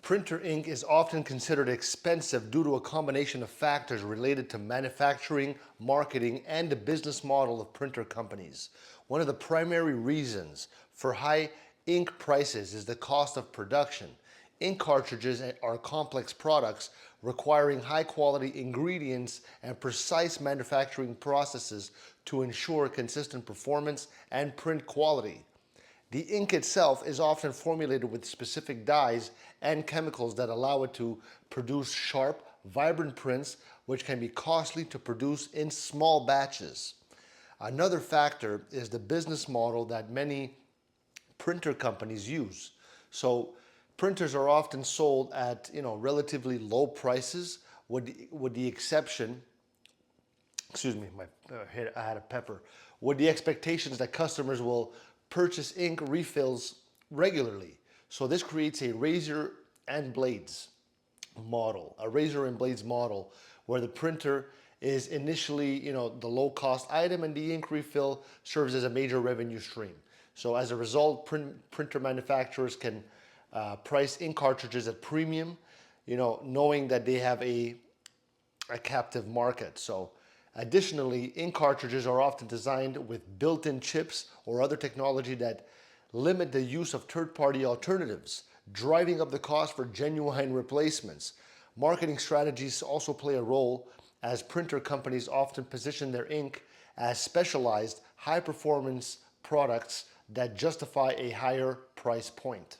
Printer ink is often considered expensive due to a combination of factors related to manufacturing, marketing, and the business model of printer companies. One of the primary reasons for high ink prices is the cost of production. Ink cartridges are complex products requiring high quality ingredients and precise manufacturing processes to ensure consistent performance and print quality. The ink itself is often formulated with specific dyes and chemicals that allow it to produce sharp, vibrant prints, which can be costly to produce in small batches. Another factor is the business model that many printer companies use. So printers are often sold at relatively low prices, with the exception, excuse me, I had a pepper, with the expectations that customers will purchase ink refills regularly. So this creates a razor and blades model, where the printer is initially, the low cost item, and the ink refill serves as a major revenue stream. So as a result, printer manufacturers can price ink cartridges at premium, knowing that they have a captive market. So additionally, ink cartridges are often designed with built-in chips or other technology that limit the use of third-party alternatives, driving up the cost for genuine replacements. Marketing strategies also play a role, as printer companies often position their ink as specialized, high-performance products that justify a higher price point.